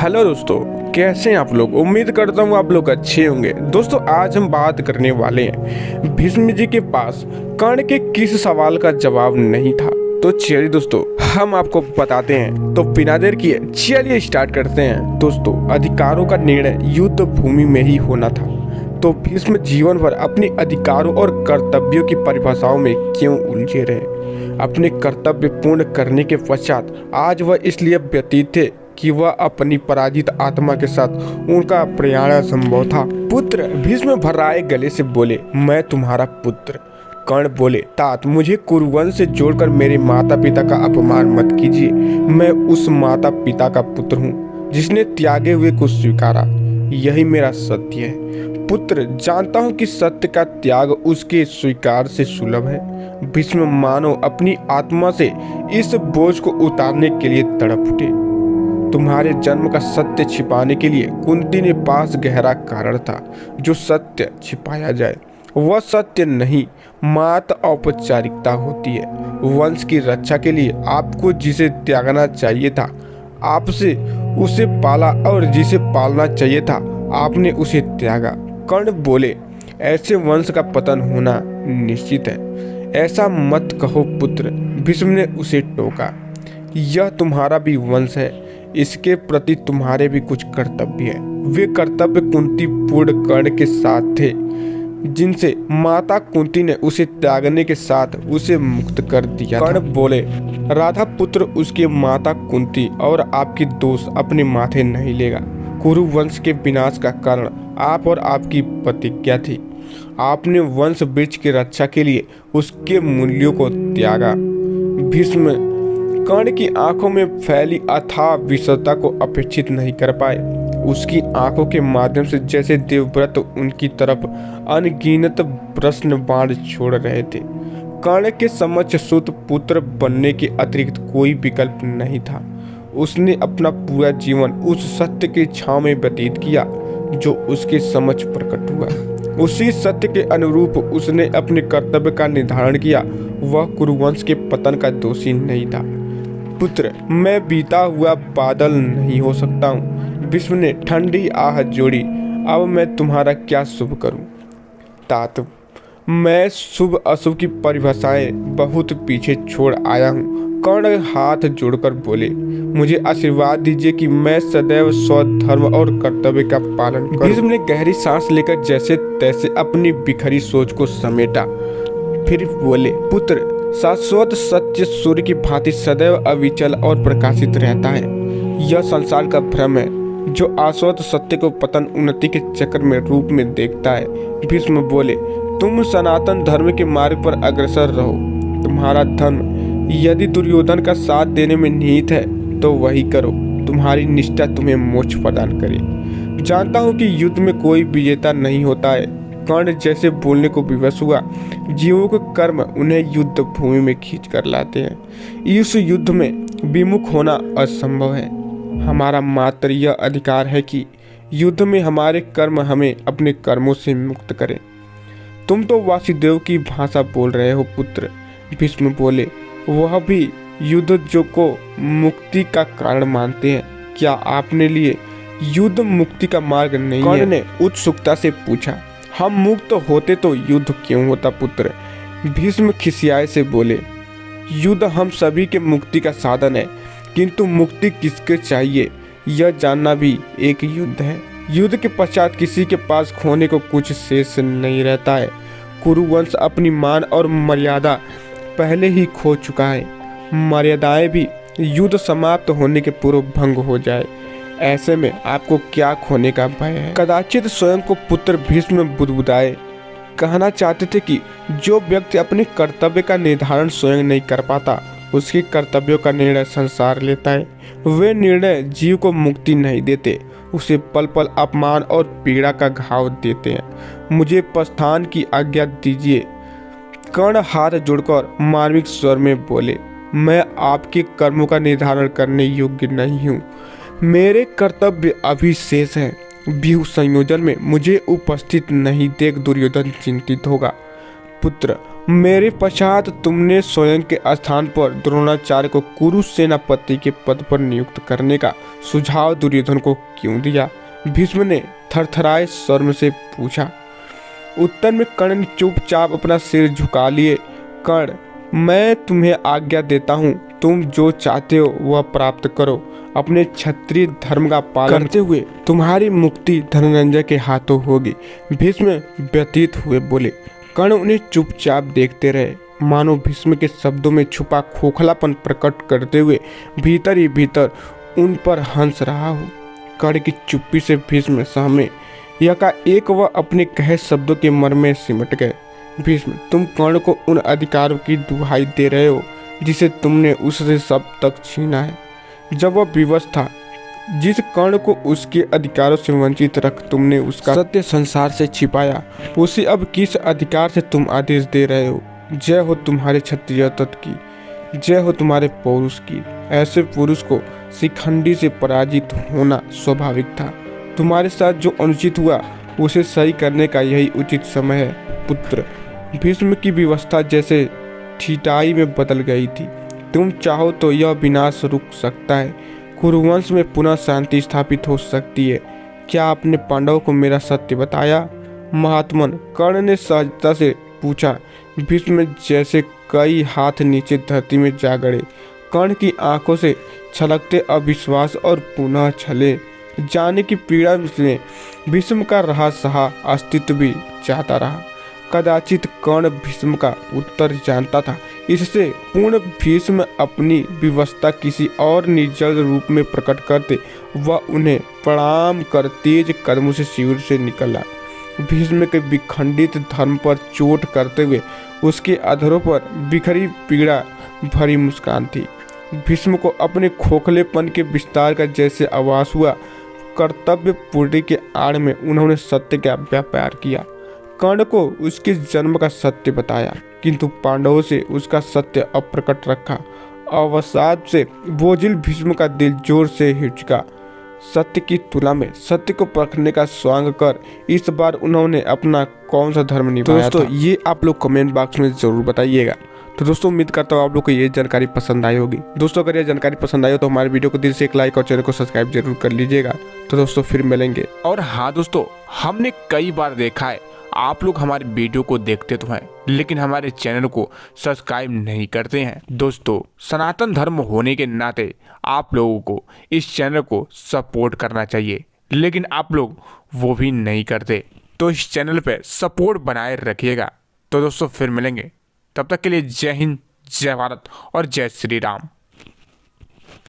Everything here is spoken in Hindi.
हेलो दोस्तों, कैसे हैं आप लोग। उम्मीद करता हूँ आप लोग अच्छे होंगे। दोस्तों आज हम बात करने वाले हैं भीष्म जी के पास कर्ण के किस सवाल का जवाब नहीं था। तो चलिए दोस्तों हम आपको बताते हैं। तो बिना देर किए चलिए स्टार्ट करते हैं। दोस्तों अधिकारों का निर्णय युद्ध भूमि में ही होना था। तो भीष्म जीवन भर अपने अधिकारों और कर्तव्यों की परिभाषाओं में क्यों उलझे रहे। अपने कर्तव्य पूर्ण करने के पश्चात आज वह इसलिए व्यतीत थे कि वह अपनी पराजित आत्मा के साथ उनका प्रयाण संभव था। पुत्र भीष्म भर्राए गले से बोले, मैं तुम्हारा पुत्र। कर्ण बोले, तात मुझे कुरुवंश से जोड़कर मेरे माता पिता का अपमान मत कीजिए। मैं उस माता पिता का पुत्र हूँ जिसने त्यागे हुए को स्वीकारा। यही मेरा सत्य है। पुत्र जानता हूँ कि सत्य का त्याग उसके स्वीकार से सुलभ है। भीष्म मानो अपनी आत्मा से इस बोझ को उतारने के लिए तड़प उठे। तुम्हारे जन्म का सत्य छिपाने के लिए कुंती ने पास गहरा कारण था। जो सत्य छिपाया जाए वह सत्य नहीं, मात्र औपचारिकता होती है। वंश की रक्षा के लिए आपको जिसे त्यागना चाहिए था आपसे उसे पाला, और जिसे पालना चाहिए था आपने उसे त्यागा। कर्ण बोले, ऐसे वंश का पतन होना निश्चित है। ऐसा मत कहो पुत्र, भीष्म ने उसे टोका। यह तुम्हारा भी वंश है, इसके प्रति तुम्हारे भी कुछ कर्तव्य है। वे कर्तव्य कुंती पूर्ण कर्ण के साथ थे जिनसे माता कुंती ने उसे त्यागने के साथ उसे मुक्त कर दिया। कर्ण बोले, राधा पुत्र उसके माता कुंती और आपकी दोष अपने माथे नहीं लेगा। कुरु वंश के विनाश का कारण आप और आपकी प्रतिज्ञा थी। आपने वंश वृक्ष की रक्षा के लिए उसके मूल्यों को त्यागा। भीष्म कर्ण की आंखों में फैली अथाह विषदता को अपेक्षित नहीं कर पाए। उसकी आंखों के माध्यम से जैसे देवव्रत उनकी तरफ अनगिनत प्रश्न बाण छोड़ रहे थे। कर्ण के समक्ष सुत पुत्र बनने के अतिरिक्त कोई विकल्प नहीं था। उसने अपना पूरा जीवन उस सत्य की छांव में व्यतीत किया जो उसके समक्ष प्रकट हुआ। उसी सत्य के अनुरूप उसने अपने कर्तव्य का निर्धारण किया। वह कुरुवंश के पतन का दोषी नहीं था। पुत्र मैं बीता हुआ बादल नहीं हो सकता हूँ। भीष्म ने ठंडी आह जोड़ी, अब मैं तुम्हारा क्या शुभ करूँ। तात मैं शुभ अशुभ की परिभाषाएं बहुत पीछे छोड़ आया हूँ। कर्ण हाथ जोड़कर बोले, मुझे आशीर्वाद दीजिए कि मैं सदैव स्वधर्म और कर्तव्य का पालन करूं। भीष्म ने गहरी सांस लेकर जैसे तैसे अपनी बिखरी सोच को समेटा। फिर बोले, पुत्र शाश्वत सत्य सूर्य की भांति सदैव अविचल और प्रकाशित रहता है। यह संसार का भ्रम है जो शाश्वत सत्य को पतन उन्नति के चक्र में रूप में देखता है। भीष्म बोले, तुम सनातन धर्म के मार्ग पर अग्रसर रहो। तुम्हारा धर्म यदि दुर्योधन का साथ देने में निहित है तो वही करो। तुम्हारी निष्ठा तुम्हें मोक्ष प्रदान करे। जानता हूँ कि युद्ध में कोई विजेता नहीं होता है। कर्ण जैसे बोलने को विवश हुआ। जीवों के कर्म उन्हें युद्ध भूमि में खींच कर लाते हैं। इस युद्ध में विमुख होना असंभव है। हमारा मात्र यह अधिकार है कि युद्ध में हमारे कर्म हमें अपने कर्मों से मुक्त करें। तुम तो वासुदेव की भाषा बोल रहे हो पुत्र। भीष्म बोले, वह भी युद्ध जो को मुक्ति का कारण मानते हैं। क्या आपने लिए युद्ध मुक्ति का मार्ग नहीं है? कर्ण ने उत्सुकता से पूछा। हम मुक्त होते तो युद्ध क्यों होता पुत्र। भीष्म खिसियाए से बोले, युद्ध हम सभी के मुक्ति का साधन है, किंतु मुक्ति किसके चाहिए यह जानना भी एक युद्ध है। युद्ध के पश्चात किसी के पास खोने को कुछ शेष नहीं रहता है। कुरुवंश अपनी मान और मर्यादा पहले ही खो चुका है। मर्यादाएं भी युद्ध समाप्त होने के पूर्व भंग हो जाए। ऐसे में आपको क्या खोने का भय है। कदाचित स्वयं को पुत्र भीष्म बुदबुदाए कहना चाहते थे कि जो व्यक्ति अपने कर्तव्य का निर्धारण स्वयं नहीं कर पाता उसके कर्तव्यों का निर्णय संसार लेता है। वे निर्णय जीव को मुक्ति नहीं देते, उसे पल पल अपमान और पीड़ा का घाव देते हैं। मुझे प्रस्थान की आज्ञा दीजिए। कर्ण हाथ जोड़कर मार्मिक स्वर में बोले, मैं आपके कर्मों का निर्धारण करने योग्य नहीं हूँ। मेरे कर्तव्य अभी शेष हैं। व्यूह संयोजन में मुझे उपस्थित नहीं देख दुर्योधन चिंतित होगा। पुत्र मेरे पश्चात तुमने स्वयं के स्थान पर द्रोणाचार्य को कुरु सेनापति के पद पर नियुक्त करने का सुझाव दुर्योधन को क्यों दिया? भीष्म ने थरथराए स्वर से पूछा। उत्तर में कर्ण ने चुपचाप अपना सिर झुका लिए। कर्ण, मैं तुम्हें आज्ञा देता हूँ, तुम जो चाहते हो वह प्राप्त करो। अपने क्षत्रिय धर्म का पालन करते हुए तुम्हारी मुक्ति धनंजय के हाथों होगी। भीष्म व्यतीत हुए बोले। कर्ण उन्हें चुपचाप देखते रहे, मानो भीष्म के शब्दों में छुपा खोखलापन प्रकट करते हुए भीतर ही भीतर उन पर हंस रहा हो। कर्ण की चुप्पी से भीष्म सहमे, एकाएक वह अपने कहे शब्दों के मर्म में सिमट गए। भीष्म, तुम कर्ण को उन अधिकारों की दुहाई दे रहे हो जिसे तुमने उससे सब तक छीना है। जब वह विवश था, जिस कर्ण को उसके अधिकारों से वंचित रख तुमने उसका सत्य संसार से छिपाया, उसे अब किस अधिकार से तुम आदेश दे रहे हो? जय हो तुम्हारे क्षत्रिय तत्व की, जय हो तुम्हारे पौरुष की। ऐसे पुरुष को शिखंडी से पराजित होना स्वाभाविक था। तुम्हारे साथ जो अनुचित हुआ उसे सही करने का यही उचित समय है। पुत्र, भीष्म की व्यवस्था जैसे ठिठाई में बदल गई थी। तुम चाहो तो यह विनाश रुक सकता है, कुरुवंश में पुनः शांति स्थापित हो सकती है। क्या आपने पांडवों को मेरा सत्य बताया? महात्मन, कर्ण ने सहजता से पूछा। भीष्म जैसे कई हाथ नीचे धरती में जा गड़े। कर्ण की आंखों से छलकते अविश्वास और पुनः छले जाने की पीड़ा में भीष्म का रहा सहा अस्तित्व भी चाहता रहा। कदाचित कर्ण भीष्म का उत्तर जानता था, इससे पूर्ण भीष्म अपनी विवशता किसी और निर्जल रूप में प्रकट करते। वह उन्हें प्रणाम कर तेज कदमों से शिविर से निकला। भीष्म के विखंडित धर्म पर चोट करते हुए उसके अधरों पर बिखरी पीड़ा भरी मुस्कान थी। भीष्म को अपने खोखलेपन के विस्तार का जैसे आभास हुआ। कर्तव्य पूर्ति के आड़ में उन्होंने सत्य का व्यापार किया। कर्ण को उसके जन्म का सत्य बताया, किंतु पांडवों से उसका सत्य अप्रकट रखा। अवसाद से बोझिल भीष्म का दिल जोर से हिचका। सत्य की तुलना में सत्य को परखने का स्वांग कर इस बार उन्होंने अपना कौन सा धर्म निभाया था? ये आप लोग कमेंट बॉक्स में जरूर बताइएगा। तो दोस्तों, उम्मीद करता हूँ आप लोग को ये जानकारी पसंद आई होगी। दोस्तों, अगर ये जानकारी पसंद आई हो तो हमारे वीडियो को दिल से एक लाइक और चैनल को सब्सक्राइब जरूर कर लीजिएगा। तो दोस्तों, फिर मिलेंगे। और हाँ दोस्तों, हमने कई बार देखा है आप लोग हमारे वीडियो को देखते तो हैं, लेकिन हमारे चैनल को सब्सक्राइब नहीं करते हैं। दोस्तों, सनातन धर्म होने के नाते आप लोगों को इस चैनल को सपोर्ट करना चाहिए, लेकिन आप लोग वो भी नहीं करते। तो इस चैनल पे सपोर्ट बनाए रखिएगा। तो दोस्तों, फिर मिलेंगे। तब तक के लिए जय हिंद, जय भारत और जय श्री राम।